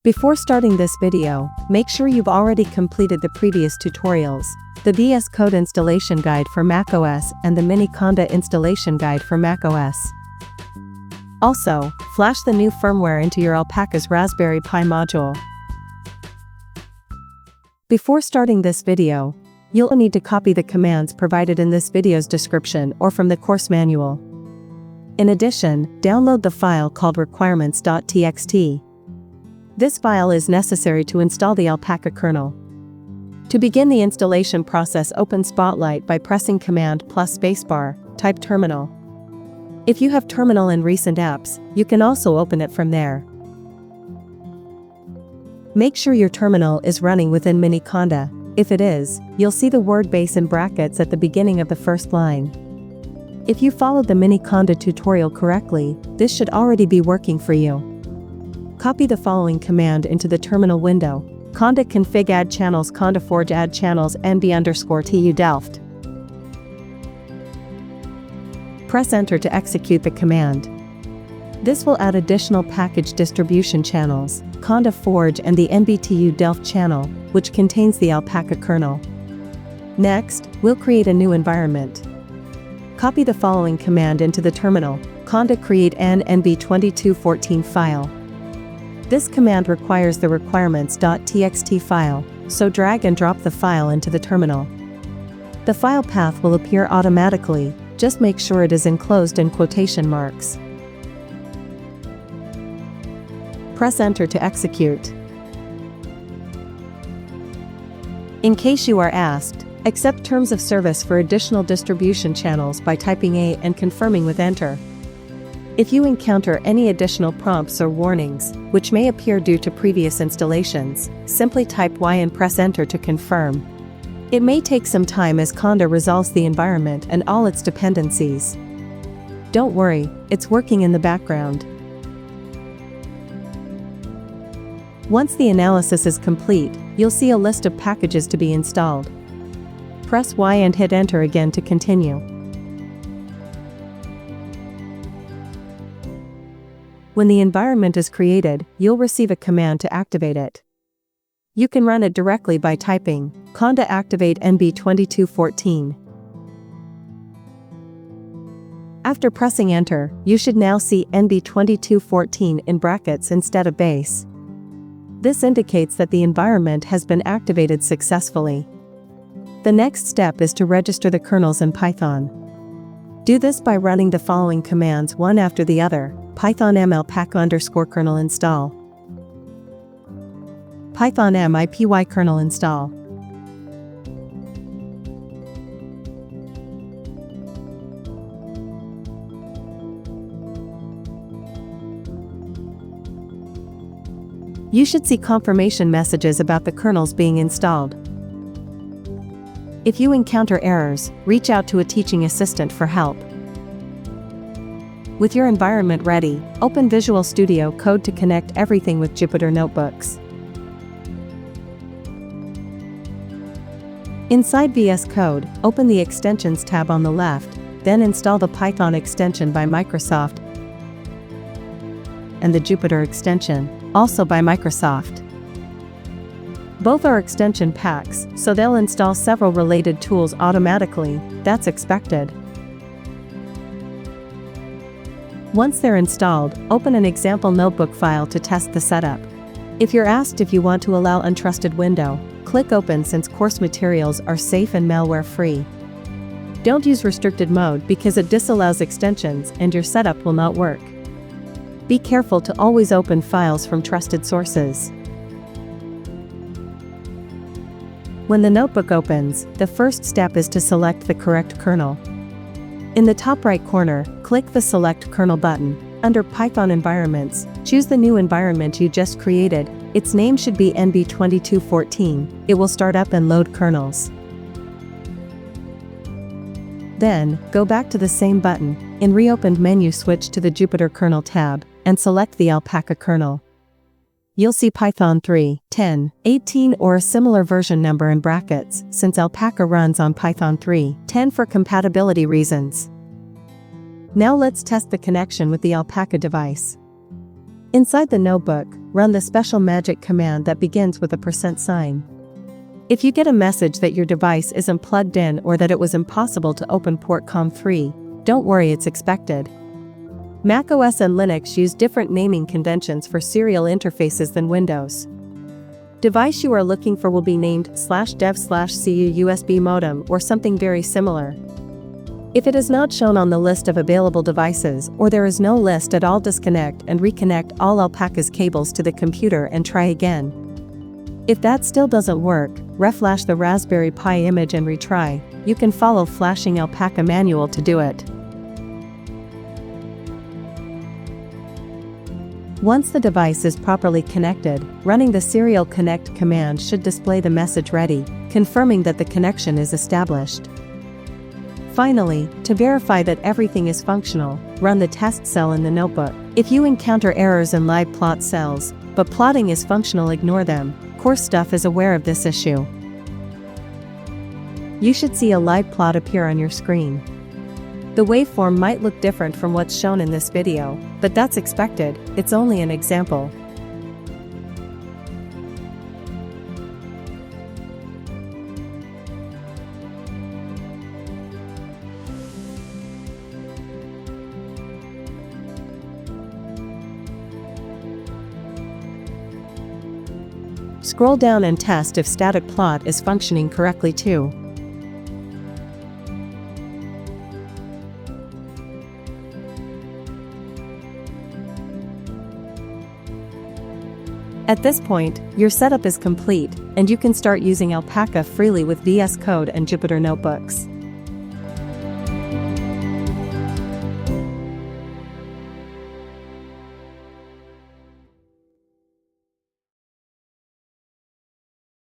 Before starting this video, make sure you've already completed the previous tutorials, the VS Code installation guide for macOS and the mini conda installation guide for macOS. Also, flash the new firmware into your ALPACA's Raspberry Pi module. Before starting this video, you'll need to copy the commands provided in this video's description or from the course manual. In addition, download the file called requirements.txt. This file is necessary to install the ALPACA kernel. To begin the installation process, open Spotlight by pressing Command plus spacebar, type Terminal. If you have Terminal in recent apps, you can also open it from there. Make sure your terminal is running within mini conda. If it is, you'll see the word base in brackets at the beginning of the first line. If you followed the mini conda tutorial correctly, this should already be working for you. Copy the following command into the terminal window: conda config add channels conda-forge add channels nb_tu delft. Press enter to execute the command. This will add additional package distribution channels, conda-forge and the nbtu delft channel, which contains the ALPACA kernel. Next, we'll create a new environment. Copy the following command into the terminal: conda create an nb2214 file. This command requires the requirements.txt file, so drag and drop the file into the terminal. The file path will appear automatically, just make sure it is enclosed in quotation marks. Press enter to execute. In case you are asked, accept terms of service for additional distribution channels by typing A and confirming with enter. If you encounter any additional prompts or warnings, which may appear due to previous installations, simply type Y and press enter to confirm. It may take some time as conda resolves the environment and all its dependencies. Don't worry, it's working in the background. Once the analysis is complete, you'll see a list of packages to be installed. Press Y and hit enter again to continue. When the environment is created, you'll receive a command to activate it. You can run it directly by typing conda activate nb2214. After pressing enter, you should now see nb2214 in brackets instead of base. This indicates that the environment has been activated successfully. The next step is to register the kernels in Python. Do this by running the following commands one after the other: python m alpaca_kernel install, python m ipykernel install. You should see confirmation messages about the kernels being installed. If you encounter errors, reach out to a teaching assistant for help. With your environment ready, open Visual Studio Code to connect everything with Jupyter Notebooks. Inside VS Code, open the Extensions tab on the left, then install the Python extension by Microsoft and the Jupyter extension, also by Microsoft. Both are extension packs, so they'll install several related tools automatically. That's expected. Once they're installed, open an example notebook file to test the setup. If you're asked if you want to allow untrusted window, click Open since course materials are safe and malware-free. Don't use restricted mode because it disallows extensions and your setup will not work. Be careful to always open files from trusted sources. When the notebook opens, the first step is to select the correct kernel. In the top right corner, click the Select Kernel button. Under Python Environments, choose the new environment you just created. Its name should be nb2214. It will start up and load kernels. Then, go back to the same button. In reopened menu, switch to the Jupyter Kernel tab, and select the ALPACA kernel. You'll see Python 3, 10, 18 or a similar version number in brackets, since ALPACA runs on Python 3, 10 for compatibility reasons. Now let's test the connection with the ALPACA device. Inside the notebook, run the special magic command that begins with a %. If you get a message that your device isn't plugged in or that it was impossible to open port COM3, don't worry, it's expected. macOS and Linux use different naming conventions for serial interfaces than Windows. Device you are looking for will be named /dev/cu USB modem or something very similar. If it is not shown on the list of available devices or there is no list at all, disconnect and reconnect all ALPACA's cables to the computer and try again. If that still doesn't work, reflash the Raspberry Pi image and retry. You can follow flashing ALPACA manual to do it. Once the device is properly connected, running the serial connect command should display the message ready, confirming that the connection is established. Finally, to verify that everything is functional, run the test cell in the notebook. If you encounter errors in live plot cells, but plotting is functional, ignore them. Course Stuff is aware of this issue. You should see a live plot appear on your screen. The waveform might look different from what's shown in this video, but that's expected, it's only an example. Scroll down and test if static plot is functioning correctly too. At this point, your setup is complete, and you can start using ALPACA freely with VS Code and Jupyter Notebooks.